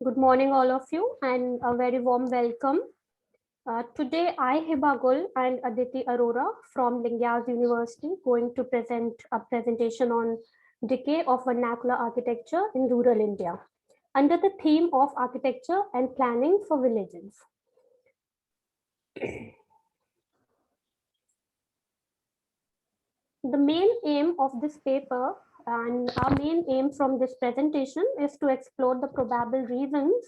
Good morning, all of you, and a very warm welcome. Today, I, Hiba Gul, and Aditi Arora from Lingyas University going to present a presentation on decay of vernacular architecture in rural India under the theme of architecture and planning for villages. The main aim of this paper and our main aim from this presentation is to explore the probable reasons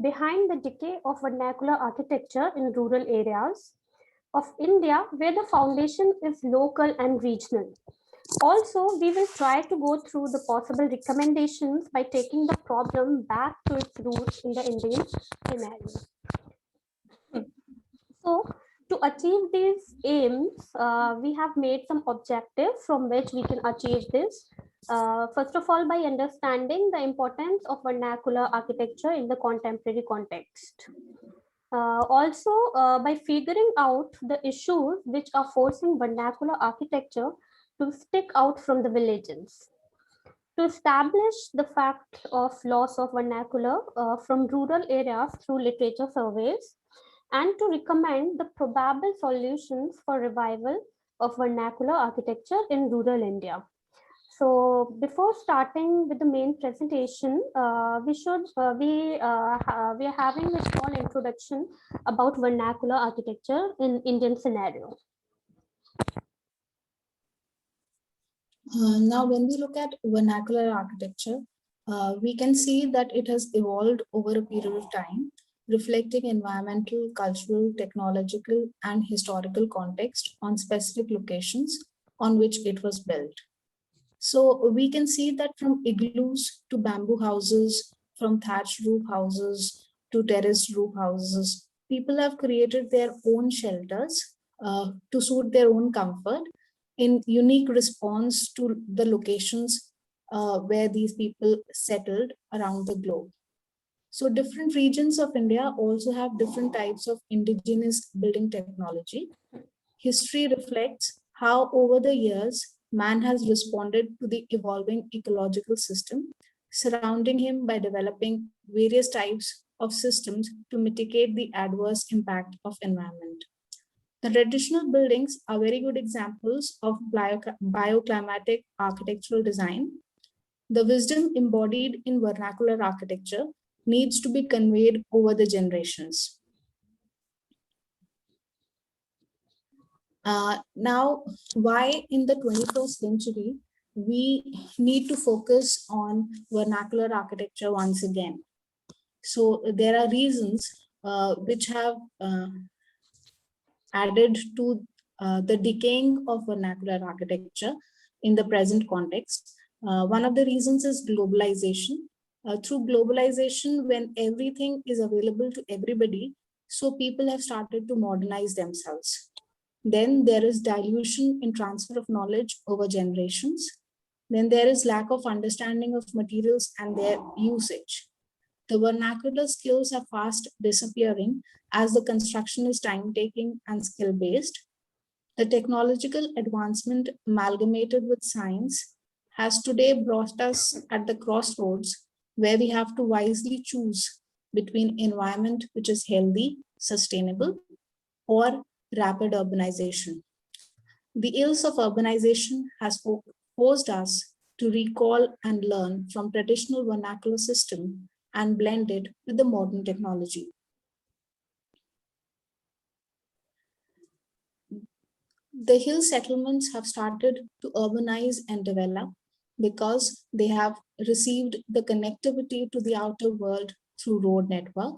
behind the decay of vernacular architecture in rural areas of India where the foundation is local and regional. Also, we will try to go through the possible recommendations by taking the problem back to its roots in the Indian scenario. So, to achieve these aims, we have made some objectives from which we can achieve this. First of all, by understanding the importance of vernacular architecture in the contemporary context. Also, by figuring out the issues which are forcing vernacular architecture to stick out from the villages. To establish the fact of loss of vernacular from rural areas through literature surveys, and to recommend the probable solutions for revival of vernacular architecture in rural India. So before starting with the main presentation, we are having a small introduction about vernacular architecture in Indian scenario. Now, when we look at vernacular architecture, we can see that it has evolved over a period of time, reflecting environmental, cultural, technological, and historical context on specific locations on which it was built. So we can see that from igloos to bamboo houses, from thatched roof houses to terraced roof houses, people have created their own shelters to suit their own comfort in unique response to the locations where these people settled around the globe. So different regions of India also have different types of indigenous building technology. History reflects how over the years, man has responded to the evolving ecological system surrounding him by developing various types of systems to mitigate the adverse impact of environment. The traditional buildings are very good examples of bioclimatic architectural design. The wisdom embodied in vernacular architecture needs to be conveyed over the generations. Now, why in the 21st century, we need to focus on vernacular architecture once again. So there are reasons which have added to the decaying of vernacular architecture in the present context. One of the reasons is globalization. Through globalization, when everything is available to everybody, so people have started to modernize themselves. Then there is dilution in transfer of knowledge over generations. Then there is lack of understanding of materials and their usage. The vernacular skills are fast disappearing as the construction is time-taking and skill-based. The technological advancement amalgamated with science has today brought us at the crossroads where we have to wisely choose between environment which is healthy, sustainable, or rapid urbanization. The ills of urbanization has forced us to recall and learn from traditional vernacular system and blend it with the modern technology. The hill settlements have started to urbanize and develop because they have received the connectivity to the outer world through road network.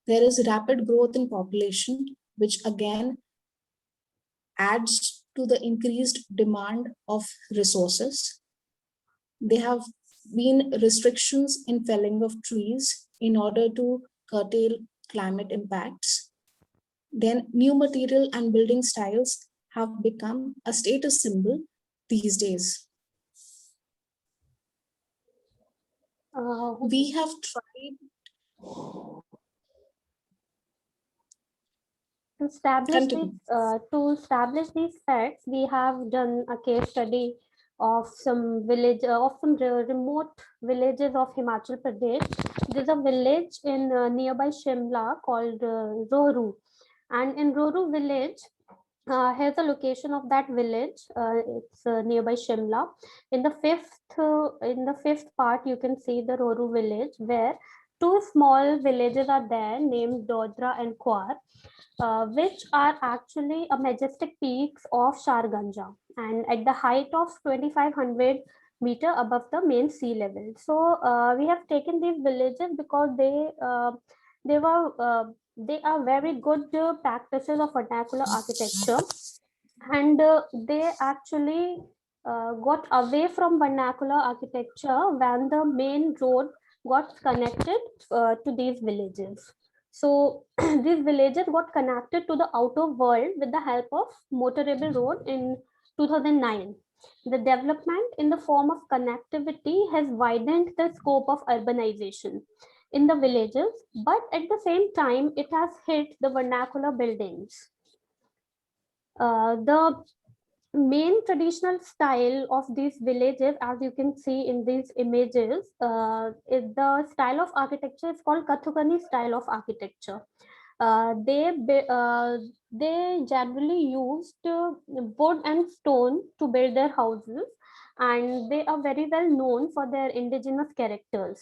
There is rapid growth in population, which again adds to the increased demand of resources. There have been restrictions in felling of trees in order to curtail climate impacts. Then new material and building styles have become a status symbol these days. We have tried to establish these facts. We have done a case study of some remote villages of Himachal Pradesh, there's a village in nearby Shimla called Rohru, and in Rohru village, here's the location of that village. It's nearby Shimla. In the fifth part, you can see the Rohru village, where two small villages are there named Dodra and Kwar, which are actually a majestic peaks of Sharganja and at the height of 2500 meter above the main sea level. So we have taken these villages because they were they are very good practices of vernacular architecture, and they actually got away from vernacular architecture when the main road got connected to these villages. So these villages got connected to the outer world with the help of motorable road in 2009. The development in the form of connectivity has widened the scope of urbanization in the villages, but at the same time, it has hit the vernacular buildings. The main traditional style of these villages, as you can see in these images, is the style of architecture is called Kathukani style of architecture. They generally used wood and stone to build their houses, and they are very well known for their indigenous characters.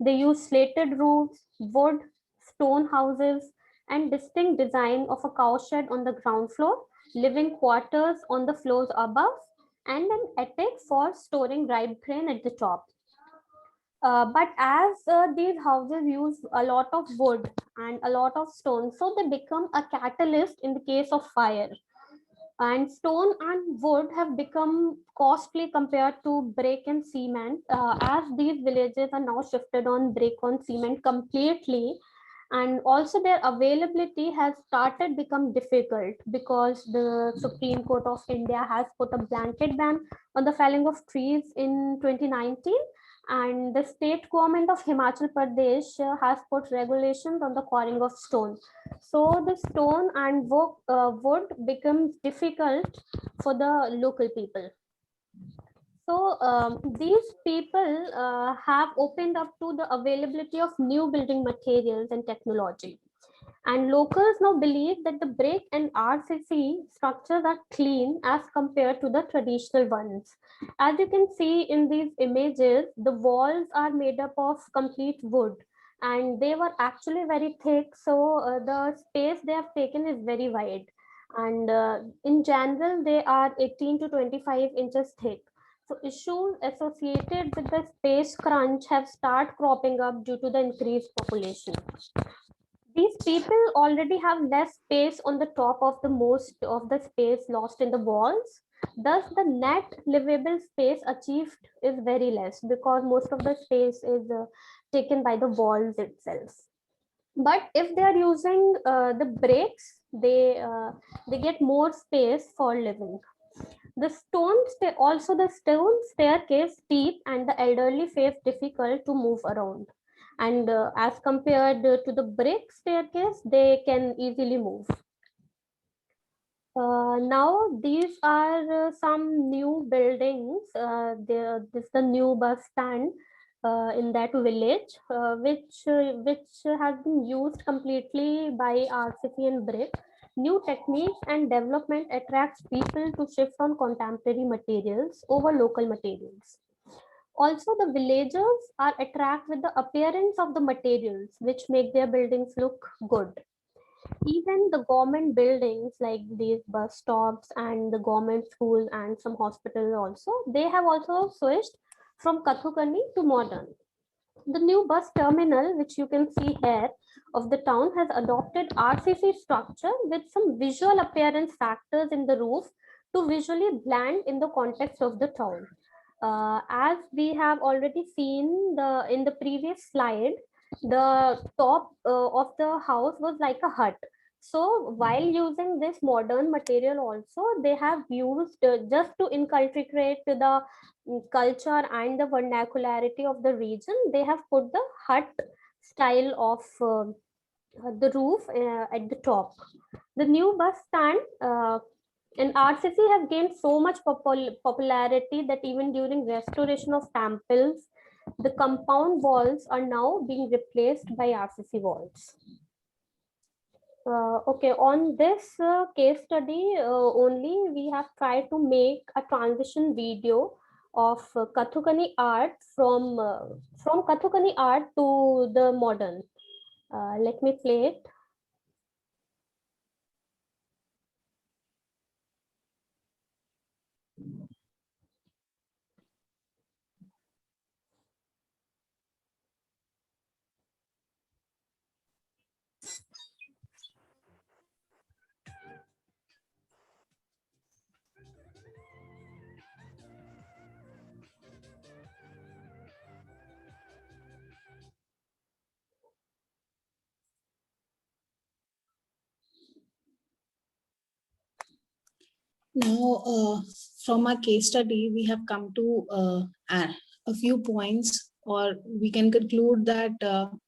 They use slated roofs, wood, stone houses, and distinct design of a cowshed on the ground floor, living quarters on the floors above, and an attic for storing ripe grain at the top. But as these houses use a lot of wood and a lot of stone, so they become a catalyst in the case of fire. And stone and wood have become costly compared to brick and cement, as these villages are now shifted on brick on cement completely, and also their availability has started become difficult because the Supreme Court of India has put a blanket ban on the felling of trees in 2019, and the state government of Himachal Pradesh has put regulations on the quarrying of stone. So the stone and wood becomes difficult for the local people. So these people have opened up to the availability of new building materials and technology. And locals now believe that the brick and RCC structures are clean as compared to the traditional ones. As you can see in these images, the walls are made up of complete wood, and they were actually very thick. So the space they have taken is very wide. And in general, they are 18 to 25 inches thick. So issues associated with the space crunch have started cropping up due to the increased population. These people already have less space on the top of the most of the space lost in the walls. Thus, the net livable space achieved is very less because most of the space is taken by the walls itself. But if they are using the bricks, they get more space for living. Also the stone staircase steep, and the elderly face difficult to move around. And as compared to the brick staircase, they can easily move. Now these are some new buildings. This is the new bus stand in that village, which has been used completely by RCC and brick. New techniques and development attracts people to shift on contemporary materials over local materials. Also, the villagers are attracted with the appearance of the materials, which make their buildings look good. Even the government buildings like these bus stops and the government schools and some hospitals also, they have also switched from Kathukani to modern. The new bus terminal, which you can see here of the town, has adopted RCC structure with some visual appearance factors in the roof to visually blend in the context of the town. As we have already seen in the previous slide, the top of the house was like a hut. So while using this modern material also, they have used just to inculcate the culture and the vernacularity of the region, they have put the hut style of the roof at the top. The new bus stand and RCC has gained so much popularity that even during restoration of temples the compound walls are now being replaced by RCC walls. Okay, on this case study only, we have tried to make a transition video of Kathakali art from Kathakali art to the modern. Let me play it. Now, from our case study, we have come to a few points, or we can conclude that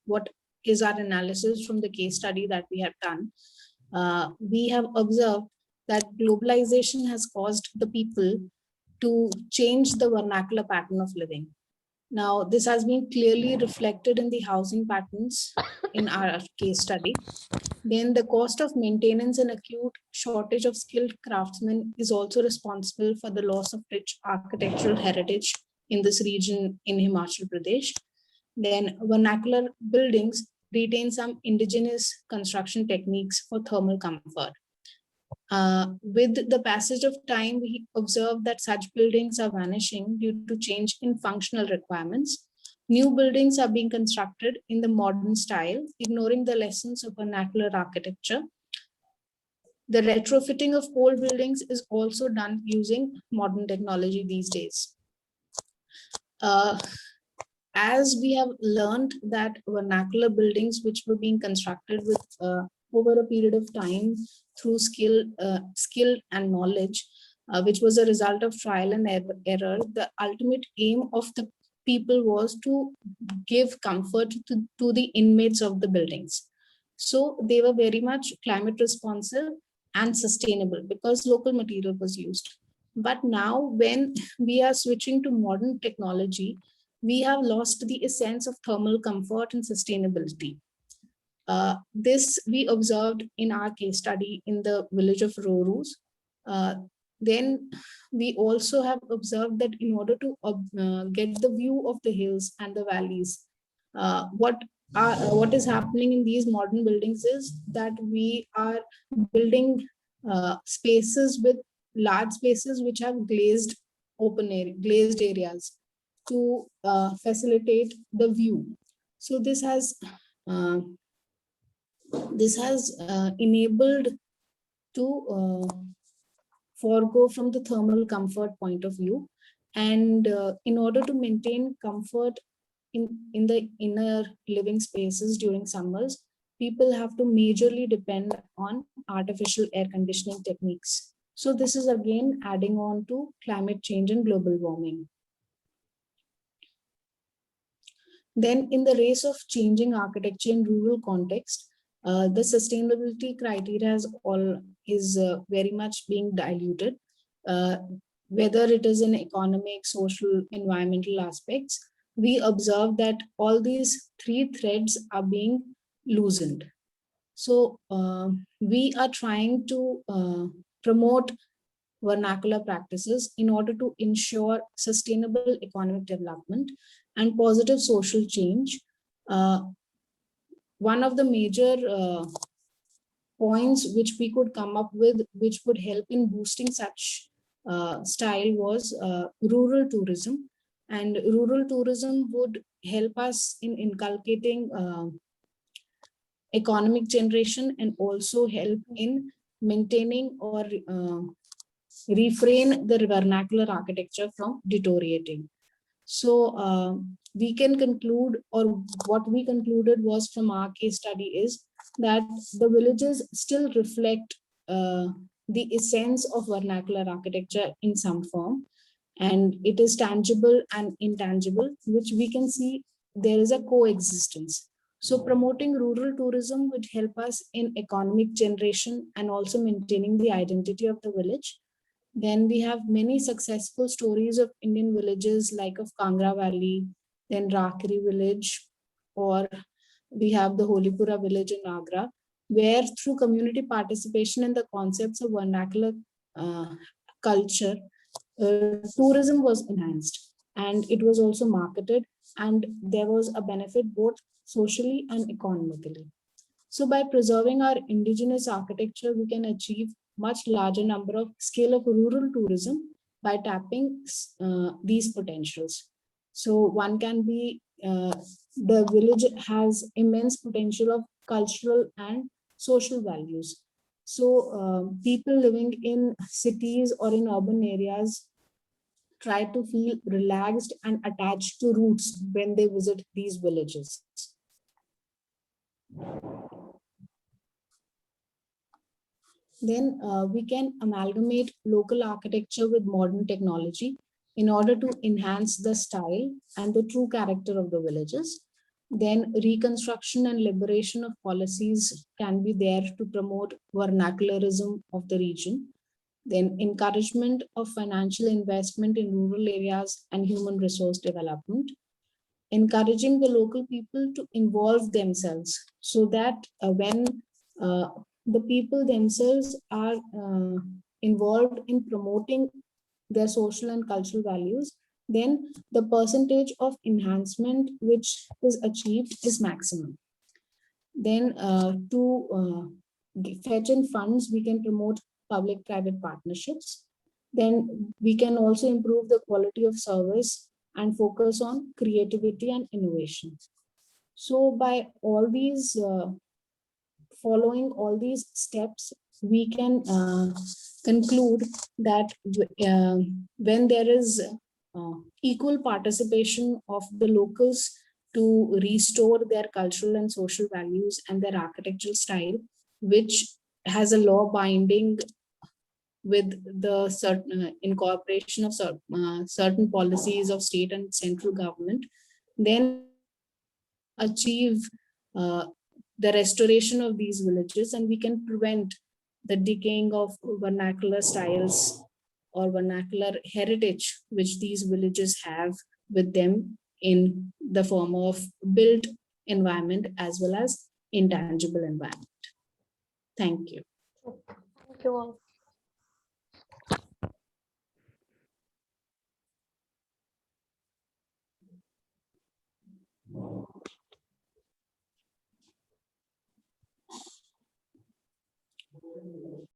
what is our analysis from the case study that we have done. We have observed that globalization has caused the people to change the vernacular pattern of living. Now, this has been clearly reflected in the housing patterns in our case study. Then the cost of maintenance and acute shortage of skilled craftsmen is also responsible for the loss of rich architectural heritage in this region in Himachal Pradesh. Then vernacular buildings retain some indigenous construction techniques for thermal comfort. With the passage of time, we observe that such buildings are vanishing due to change in functional requirements. New buildings are being constructed in the modern style, ignoring the lessons of vernacular architecture. The retrofitting of old buildings is also done using modern technology these days. As we have learned that vernacular buildings which were being constructed with over a period of time through skill and knowledge, which was a result of trial and error, the ultimate aim of the people was to give comfort to the inmates of the buildings. So they were very much climate responsive and sustainable because local material was used. But now when we are switching to modern technology, we have lost the essence of thermal comfort and sustainability. This we observed in our case study in the village of Rorus. Then we also have observed that in order to get the view of the hills and the valleys, what is happening in these modern buildings is that we are building spaces with large spaces which have glazed areas to facilitate the view. So this has enabled to forego from the thermal comfort point of view, and in order to maintain comfort in the inner living spaces during summers, people have to majorly depend on artificial air conditioning techniques. So this is again adding on to climate change and global warming. Then in the race of changing architecture in rural context, the sustainability criteria is very much being diluted, whether it is in economic, social, environmental aspects. We observe that all these three threads are being loosened. So we are trying to promote vernacular practices in order to ensure sustainable economic development and positive social change. One of the major points which we could come up with, which would help in boosting such style, was rural tourism. And rural tourism would help us in inculcating economic generation and also help in maintaining or refrain the vernacular architecture from deteriorating. So we can conclude, or what we concluded was from our case study, is that the villages still reflect the essence of vernacular architecture in some form, and it is tangible and intangible, which we can see there is a coexistence. So promoting rural tourism would help us in economic generation and also maintaining the identity of the village. Then we have many successful stories of Indian villages like of Kangra Valley, then Rakri village, or we have the Holipura village in Agra, where through community participation in the concepts of vernacular culture, tourism was enhanced and it was also marketed, and there was a benefit both socially and economically. So by preserving our indigenous architecture, we can achieve much larger number of scale of rural tourism by tapping these potentials. So one can be, the village has immense potential of cultural and social values. So people living in cities or in urban areas try to feel relaxed and attached to roots when they visit these villages. Then we can amalgamate local architecture with modern technology in order to enhance the style and the true character of the villages. Then reconstruction and liberation of policies can be there to promote vernacularism of the region. Then encouragement of financial investment in rural areas and human resource development. Encouraging the local people to involve themselves so that when uh, the people themselves are involved in promoting their social and cultural values, then the percentage of enhancement which is achieved is maximum. Then to fetch in funds, we can promote public-private partnerships. Then we can also improve the quality of service and focus on creativity and innovation. So by all these, following all these steps, we can conclude that when there is equal participation of the locals to restore their cultural and social values and their architectural style, which has a law binding with the certain incorporation of certain policies of state and central government, then achieve uh, the restoration of these villages, and we can prevent the decaying of vernacular styles or vernacular heritage which these villages have with them in the form of built environment as well as intangible environment. Thank you. Thank you all.